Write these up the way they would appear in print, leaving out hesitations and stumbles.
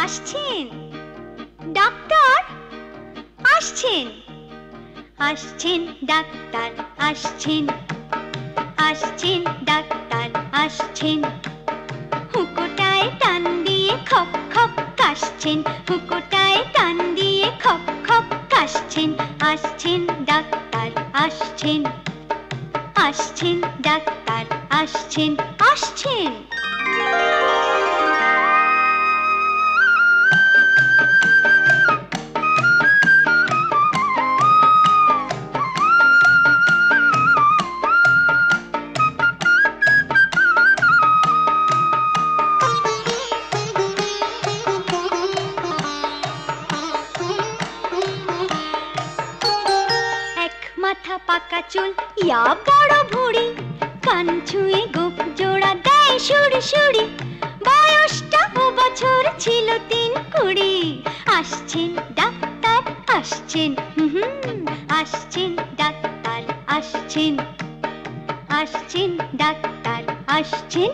আসছেন ডাক্তার, আসছেন আসছেন ডাক্তার, আসছেন আসছেন ডাক্তার, আসছেন। হুঁকোটায় টান দিয়ে খপ খপ কাশছেন, হুঁকোটায় টান দিয়ে খপ খপ কাশছেন। আসছেন ডাক্তার, আসছেন আসছেন ডাক্তার, আসছেন আসছেন। পাকা চুল, ইয়া বড় ভুঁড়ি, কান ছুঁয়ে গোপ জোড়া দেয় সুড়সুড়ি। বয়সটা বছর ছিল 3-20। আসছেন ডাক্তার, আসছেন, আসছেন ডাক্তার, আসছেন আসছেন ডাক্তার, আসছেন।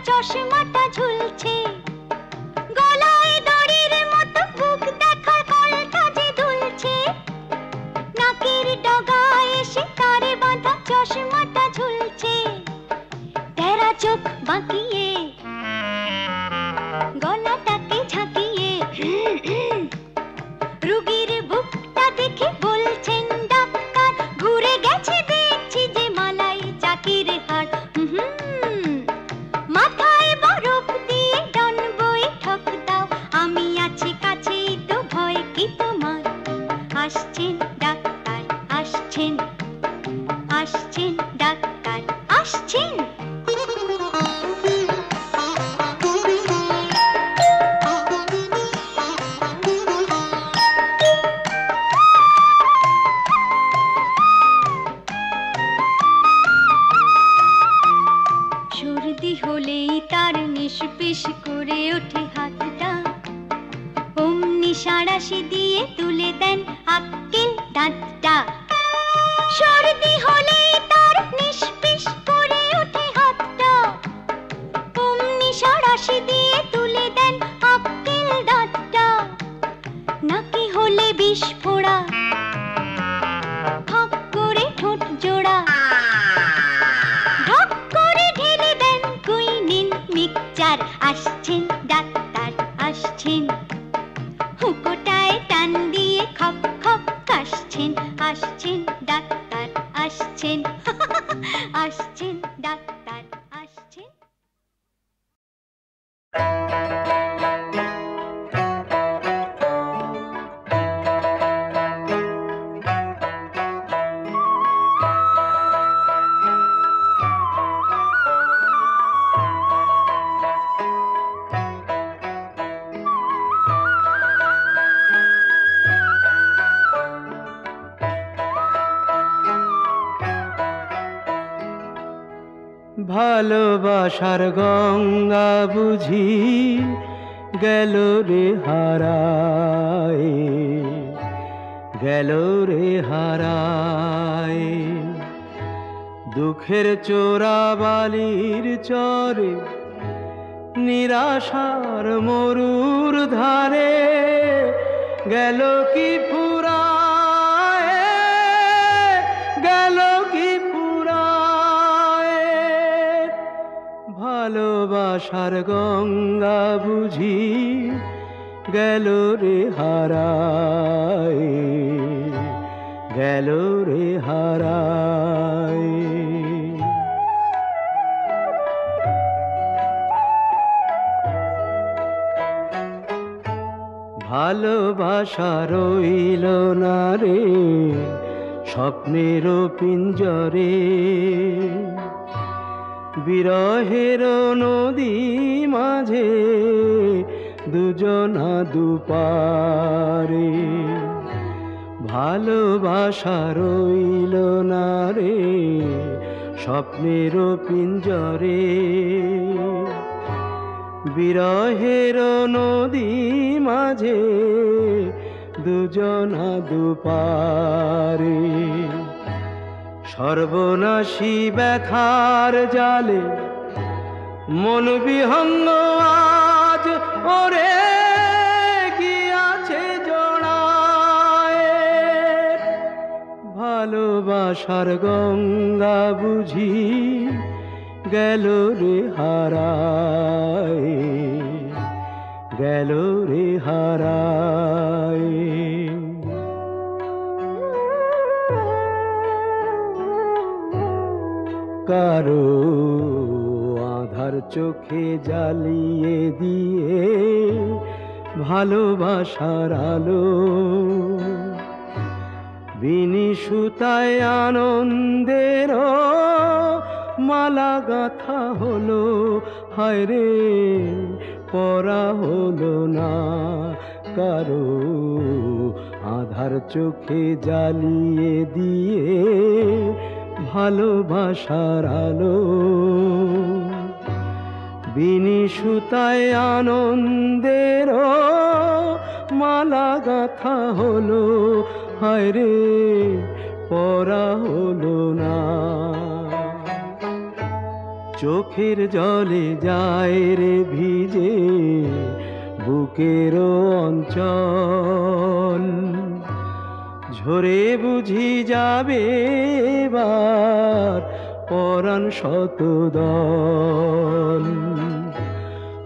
চশমাটা ঝুলছে গলায়, দড়ির মতো বুক দেখা কলটা যে দুলছে। নাকের ডগায় এসে তারে বাঁধা চশমাটা ঝুলছে। তেরা চোখ বাঁকিয়ে গলাটাকে ঝাঁকিয়ে রুগীর বুকটা দেখে বলছেন ডাক্তার, ঘুরে গেছে দেখছি যে মালাই চাকির হাড়। মাথায় বরফ দিয়ে ডন বৈঠক দাও, আমি আছি কাছেই তো, ভয় কি তোমার? আসছেন ডাক্তার, আসছেন আসছেন ডাক্তার, আসছেন। সর্দি হলেই তার নিষ্পিস করে ওঠে হাতটা, অমনি সাঁড়াশি দিয়ে তুলে দেন আক্কেল দাঁতটা। সর্দি হলেই তার নিষ্পিস করে ওঠে হাতটা, অমনি সাঁড়াশি দিয়ে তুলে দেন আক্কেল দাঁতটা। নাকি হলে বিস্ফোড়া, ফাঁক করে ঠোঁট জোড়া, ঢক করে ঢেলে দেন কুইনিন মিক্সচার। আসছেন ডাক্তার, আসছেন, হুঁকোটায় টান দিয়ে খপ খপ কাশছেন। আসছেন ডাক্তার, আসছেন আসছেন ডাক্তার, আসছেন। ভালোবাসার গঙ্গা বুঝি গেল রে হারায়, গেল রে হারায়। দুঃখের চোরা বালির চরে, নিরাশার মরুর ধারে, গেল কি ফুরায়, গেল কি ফুরায়। ভালোবাসার গঙ্গা বুঝি গেল রে হারায়, গেল রে হারায়। ভালোবাসা রইল না রে স্বপ্নের পিঞ্জরে, বিরহের নদী মাঝে দুজনা দুপারে। ভালোবাসা রইল না রে স্বপ্নের পিঞ্জরে, বিরহের নদী মাঝে দুজনা দুপারে, সর্বনাশী ব্যথার জালে মন বিহঙ্গ আজ ওরে গিয়াছে জড়ায়। ভালোবাসার গঙ্গা বুঝি গেল রে হারায়, গেল রে হারায়। কারো আধার চোখে জ্বালিয়ে দিয়ে ভালোবাসার আলো, বিনি সুতায় আনন্দের মালা গাথা হলো, হায় রে পরা হলো না কারো আধার চোখে জ্বালিয়ে দিয়ে ভালোবাসার আলো, বিনি সুতায় আনন্দের মালা গাথা হলো, হায় রে পরা হলো না। চোখের জলে যায় রে ভিজে বুকের অঞ্চল, ঝরে বুঝি যাবে এবার পরাণ শতদল।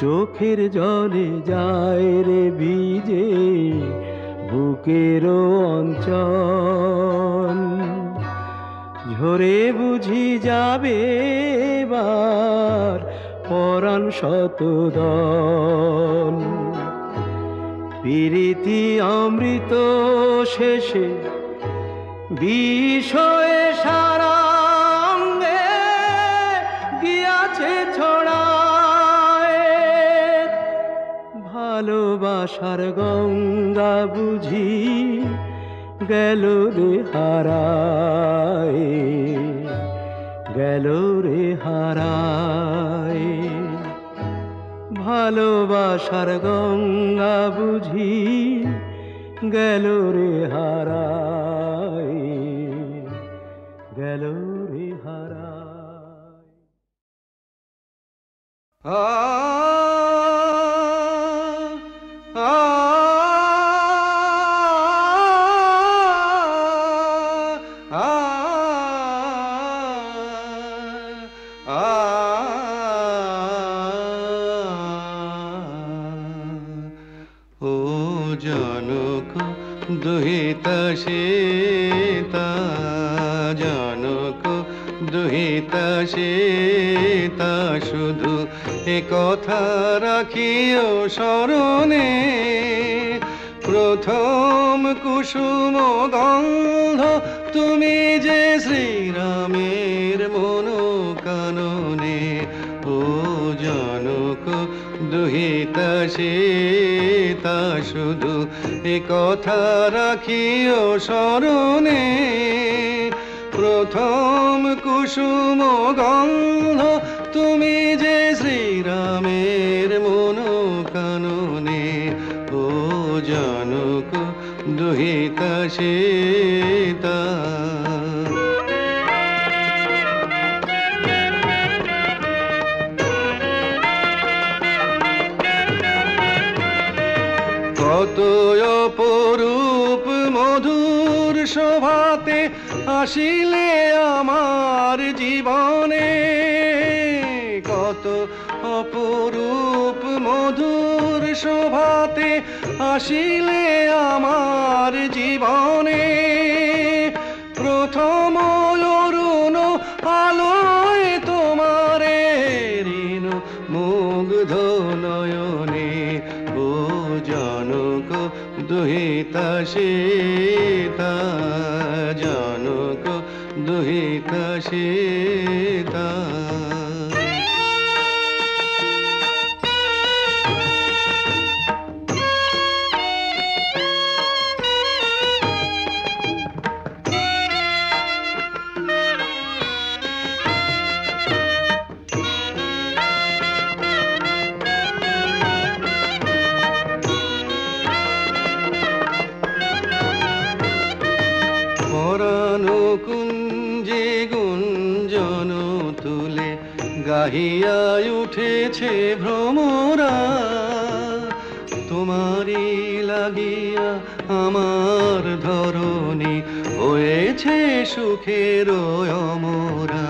চোখের জলে যায় রে ভিজে বুকের অঞ্চল, ঝরে বুঝি যাবে এবার পরাণ শতদল। প্রীতি অমৃত শেষে বিষয়ে সারাঙ্গে গিয়াছে ছড়ায়, ভালোবাসার গঙ্গা বুঝি গেল রে হারায়, গেল রে হারায়। ভালোবাসার গঙ্গা বুঝি গেল রে হারায়, গেল রে হারায়। দুহিতা সীতা জানক দুহিতা সীতা শুধু এ কথা রাখিও স্মরণে, প্রথম কুসুম গন্ধ তুমি যে শ্রীরামের মনোকাননে। ও জানক দুহিতা সীতা শুধু এ কথা রাখিও স্মরণে, প্রথম কুসুম গন্ধ তুমি যে শ্রীরামের মনোকাননে। ও জানক দুহিতা সীতা। কত অপরূপ মধুর শোভাতে আসিলে আমার জীবনে, কত অপরূপ মধুর শোভাতে আসিলে আমার জীবনে। প্রথম অরুণ আলোয় তোমারে ঋণ মুগ্ধ নয়নে। ও জানক দুহিতা সীতা জানক দুহিতা সীতা। গাহিয়া উঠেছে ভ্রমরা, তোমারই লাগিয়া আমার ধরণী হয়েছে সুখের অমরা।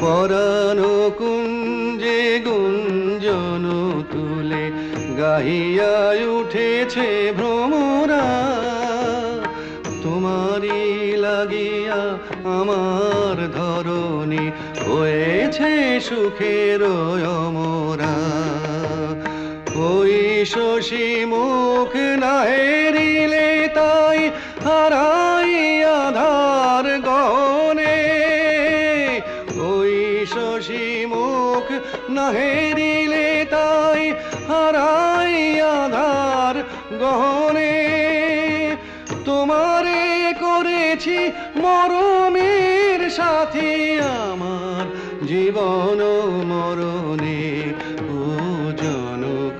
পরাণ কুঞ্জে গুঞ্জন তুলে গাহিয়া উঠেছে ভ্রমরা, তোমারই লাগিয়া আমার ধরণী হয়েছে সুখের অমরা। ওই শশী মুখ না হেরিলে তাই হারাই আধার গহনে, ওই শশী মুখ না হেরিলে তাই হারাই আধার গহনে। তোমারে করেছি মরমের সাথী আমার জীবন মরণে, ও জনক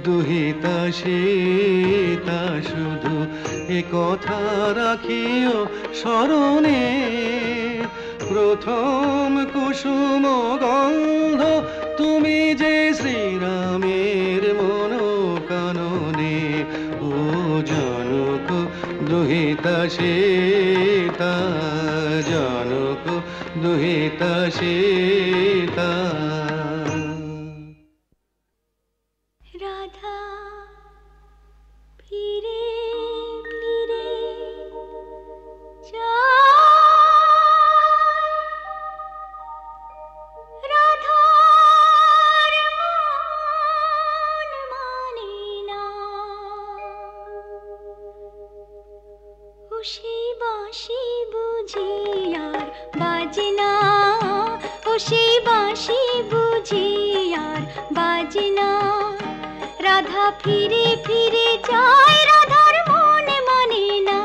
দুহিতা সীতা শুধু এ কথা রাখিও স্মরণে। প্রথম কুসুম গন্ধ তুমি যে শ্রীরামের মনোকাননে, ও জনক দুহিতা সীতা, জনক দুহিতা সীতা। রাধা ফিরে ফিরে যায়, রাধার মন মানে না, ও সেই বাঁশি বুঝি আর বাজে না, ও সেই বাঁশি বুঝি আর বাজে না। রাধা ফিরে ফিরে যায়, রাধার মন মানে না,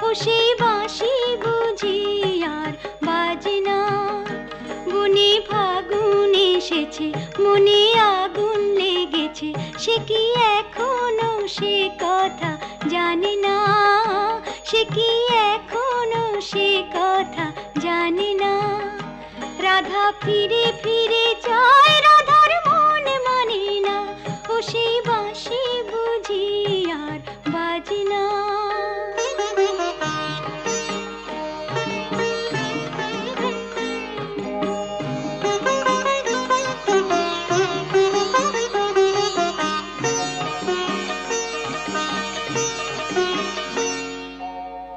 ও সেই বাঁশি বুঝি আর বাজে না। বনে ফাগুন এসেছে, মনে আগুন লেগেছে, সে কি এখনো সে কথা জানে না, সে কি এখনো সে কথা জানে না। রাধা ফিরে ফিরে যায়, রাধার মন মানে না, ও সেই বাঁশি বুঝি আর বাজে না।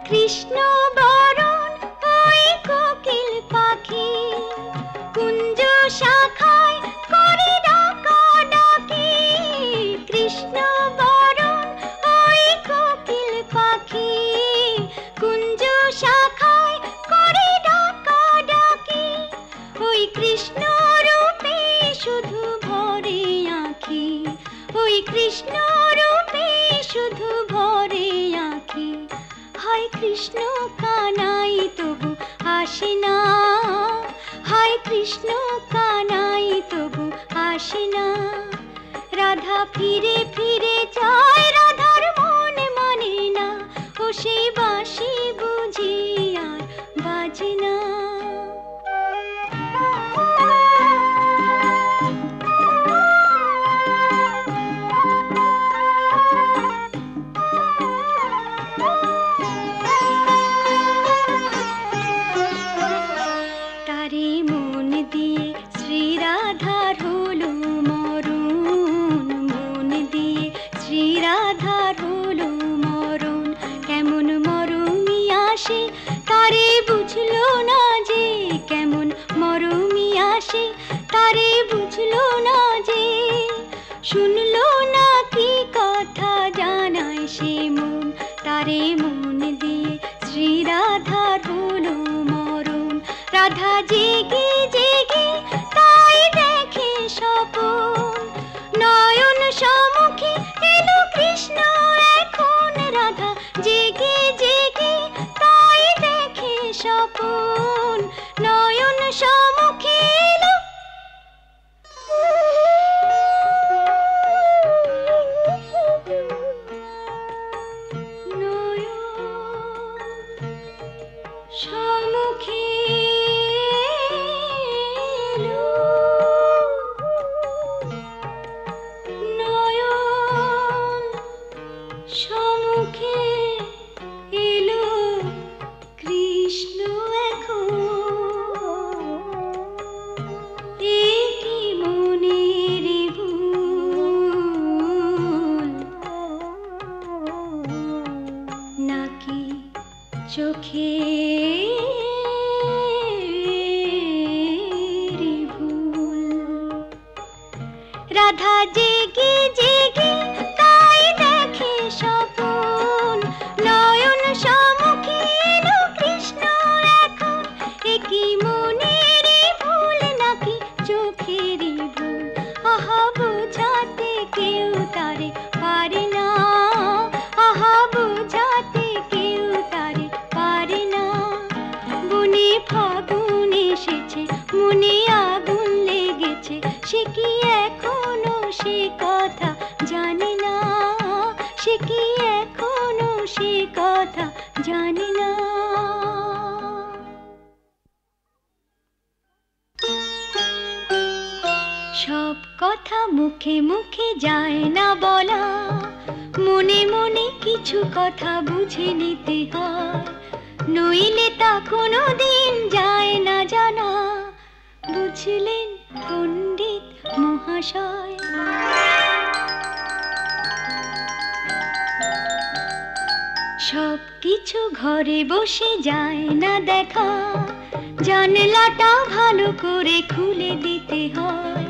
কৃষ্ণ বরণ ওই কোকিল পাখি, কুঞ্জ শাখায় করে ডাকাডাকি। কৃষ্ণ বরণ ওই কোকিল পাখি, কুঞ্জ শাখায় করে ডাকাডাকি। ওই কৃষ্ণ রূপে শুধু ভরে আঁখি, ওই কৃষ্ণ রূপে শুধু ভরে আঁখি। হায় কৃষ্ণ কানাই তবু আসে না, হায় কৃষ্ণ কানাই তবু আসে না। রাধা ফিরে ফিরে যায়, রাধার মন মানে না, ও সেই বাঁশি বুঝি আর বাজে না। তারে মন দিয়ে শ্রীরাধার হলো মরণ, মন দিয়ে শ্রীরাধার হলো মরণ। কেমন মরমি আসে তারে বুঝলো না যে, কেমন মরমি আসে তারে বুঝলো না যে। শুনলো না কি কথা জানায় সে মন, তারে মন দিয়ে শ্রীরাধার হলো মরণ। রাধা জেগে জেগে তাই দেখে স্বপন, নয়ন সম্মুখে এলো কৃষ্ণ এখন। রাধা জেগে জেগে তাই দেখে স্বপন, নয়ন সম্মুখে এলো। নয়ন সম্মুখে চোখের ভুল। রাধা জেগে জেগে তাই দেখে স্বপন, নয়ন সম্মুখে এলো কৃষ্ণ এখন। একই মনের ভুল নাকি চোখের ভুল, আহা বোঝাতে কেউ তারে পারে না, আহা বোঝাতে কেউ তারে পারে না। বনে ফাগুন এসেছে, মনে আগুন লেগেছে, সে কি এখনো সে কথা জানে না, সে কি এখনো সে কথা জানে না। সব কথা মুখে মুখে যায় না বলা, মনে মনে কিছু কথা বুঝে নিতে হয়, নইলে তা কোনো দিন যায় না জানা। বুঝলেন পণ্ডিত মহাশয়? সব কিছু ঘরে বসে যায় না দেখা, জানলাটা ভালো করে খুলে দিতে হয়,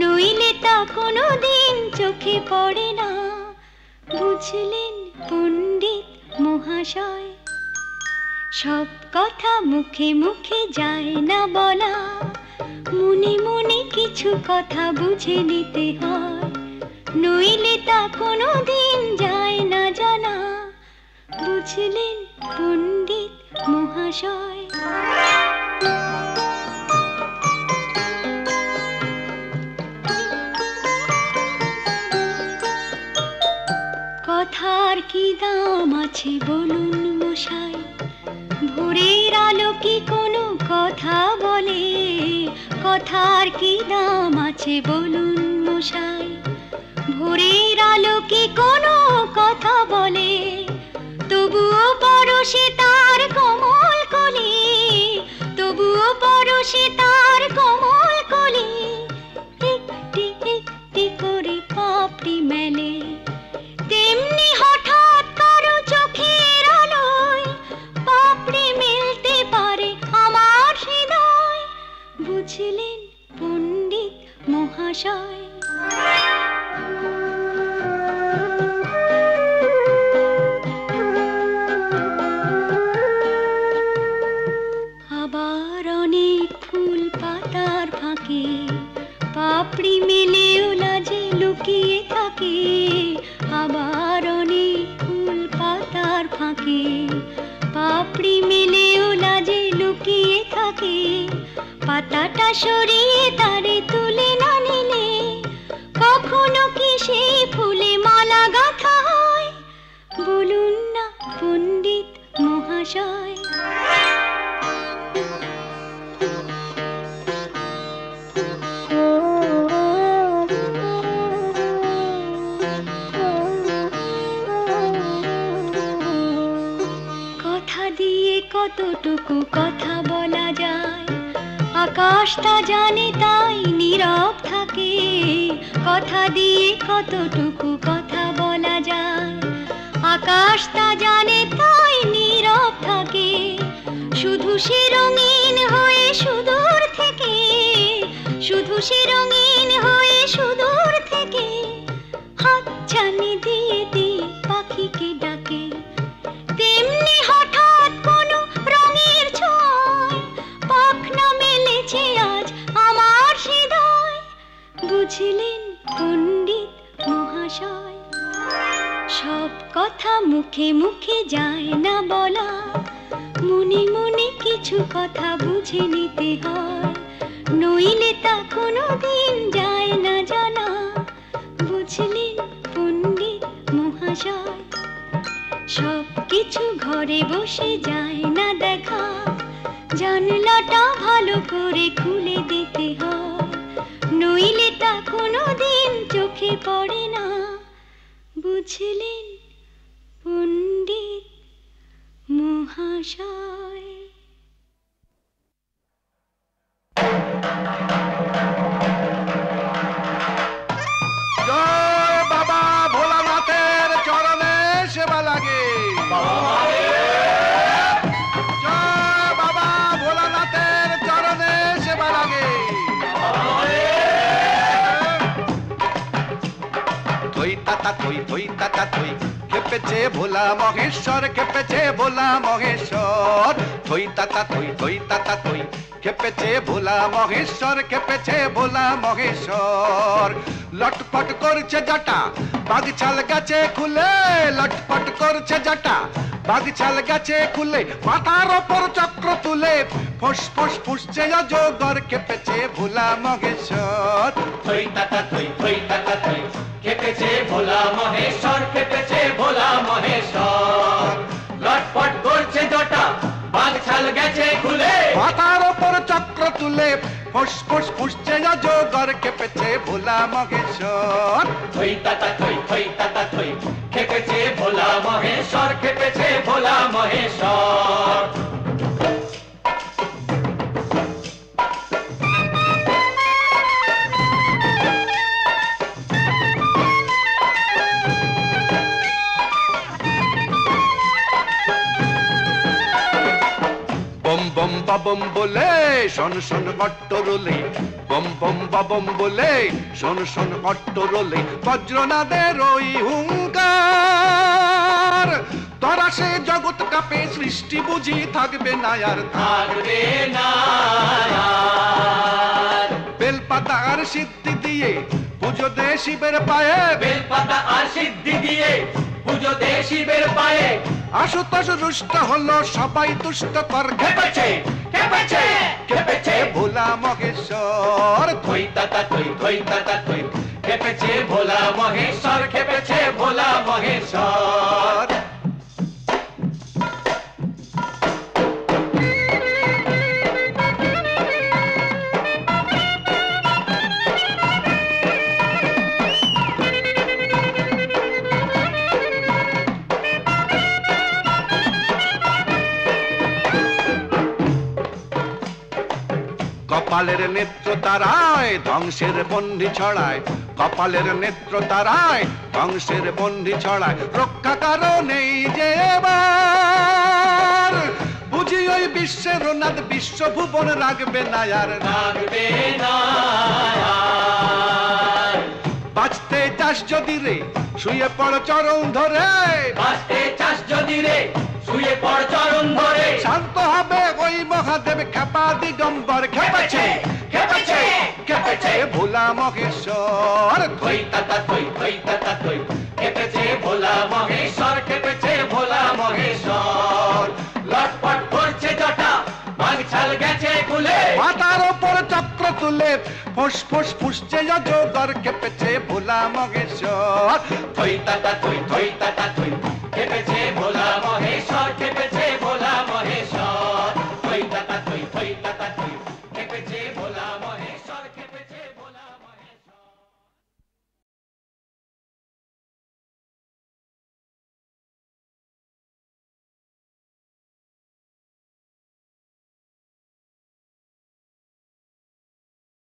নইলে তা কোনো দিন চোখে পড়ে না। বুঝলেন পণ্ডিত মহাশয়? সব কথা মুখে মুখে যায় না বলা, মনে মনে কিছু কথা বুঝে নিতে হয়, নইলে তা কোনো দিন যায় না জানা। বুঝলেন পণ্ডিত মহাশয়? কথার কি দাম আছে বলুন মশাই, ভোরের আলো কি কোনো কথা বলে? কথার কি দাম আছে বলুন মশাই, ভোরের আলো কি কোনো কথা বলে? তবুও পরশে তার কোমল কলি, তবুও পরশে তার কোমল কলি, একটি একটি করে পাপড়ি মেলে। তেমনি হঠাৎ কারো চোখের আলোয় পাপড়ি মেলতে পারে আমার হৃদয়। বুঝলেন পণ্ডিত মহাশয়? আবার অনেক ফুল পাতার ফাঁকে পাপড়ি মেলেও লাজে লুকিয়ে থাকে, আবার অনেক ফুল পাতার ফাঁকে পাপড়ি মেলেও লাজে লুকিয়ে থাকে। পাতাটা সরিয়ে তারে তুলে না নিলে কখনো কি সেই ফুলে মালা গাঁথা হয়? বলুন না পণ্ডিত মহাশয়? কথা দিয়ে কতটুকু কথা বলা যায়, আকাশটা জানে তাই নীরব থাকে। কথা দিয়ে কতটুকু কথা বলা যায়, আকাশটা জানে তাই নীরব থাকে। শুধু সে রঙিন হয়ে সুদূর থেকে, শুধু সে রঙিন হয়ে সুদূর থেকে হাতছানি দিয়ে দিয়ে পাখিকে ডাকে। তেমনি হঠাৎ কোনো রঙের ছোঁয় পাখনা মেলেছে আজ আমার হৃদয়। বুঝলেন পণ্ডিত মহাশয়? সব কথা মুখে মুখে যায় না বলা, মনে মনে কিছু কথা বুঝে নিতে হয়, নইলে তা কোনো দিন যায় না জানা। বুঝলেন পণ্ডিত মহাশয়? সব কিছু ঘরে বসে যায় না দেখা, জানলাটা ভালো করে খুলে দিতে হয়, নইলে তা কোনো দিন চোখে পড়ে না। বুঝলেন পণ্ডিত মহাশয়? জয় বাবা ভোলানাথের চরণে সেবা লাগে। তাতা থই খেপেছে ভোলা মহেশ্বর খেপেছে ভোলা মহেশ্বর থই তাতা থই খেপেছে ভোলা মহেশ্বর খেপেছে ভোলা মহেশ্বর লটপট করছে জাটা বাগছাল গেছে খুলে লটপট করছে জাটা বাগছাল গেছে খুলে মাথার ওপর চক্র তুলে ফোঁস ফোঁস ফুসছে অজগর খেপেছে ভোলা মহেশ্বর থই তাতা থই খেপেছে ভোলা মহেশ্বর খেপেছে ভোলা মহেশ্বর লটপট করছে জটা বাগছাল গেছে খুলে মাথার ওপর চক্র তুলে ফোঁস ফোঁস ফুসছে অজগর খেপেছে ভোলা মহেশ্বর থই তাতা থই খেপেছে ভোলা মহেশ্বর খেপেছে ভোলা মহেশ্বর বম বম বাবম বলে শোন শোন অট্টরোলে বম বম বাবম বলে শোন শোন অট্টরোলে বজ্রনাদের ওই হুঙ্কার তোরা সে জগৎ কাপে সৃষ্টি বুঝি থাকবে না আর থাকবে না বেলপাতা আর সিদ্ধি দিয়ে পুজো দে শিবের পায়ে বেলপাতা আর সিদ্ধি দিয়ে পুজো দে শিবের পায়ে আশুতোষ রুষ্ট হলো সবাই দুষ্ট কর খেপেছে খেপেছে খেপেছে ভোলা মহেশ্বর থই তাতা থই খেপেছে ভোলা মহেশ্বর খেপেছে ভোলা মহেশ্বর কপালের নেত্র তারায় ধ্বংসের বন্দি ছড়ায় কপালের নেত্র তারায় ধ্বংসের বন্দি ছড়ায় রক্ষা কারো নেই যে এবার বুঝি ওই বিশ্বের নাথ বিশ্বভুবন রাখবে না আর রাখবে না বাঁচতে চাস যদি রে শুয়ে পড় চরণ ধরে বাঁচতে চাস যদি রে শুয়ে পড় চরণ ধরে শান্ত হবে ওই মহাদেব খেপা দিগম্বর খেপেছে খেপেছে খেপেছে ভোলা মহেশ্বর থই তাতা থই খেপেছে ভোলা মহেশ্বর খেপেছে ভোলা মহেশ্বর লটপট করছে জটা বাগছাল গেছে খুলে মাথার ওপর চক্র তুলে ফোঁস ফোঁস ফুসছে অজগর খেপেছে ভোলা মহেশ্বর থই তাতা থই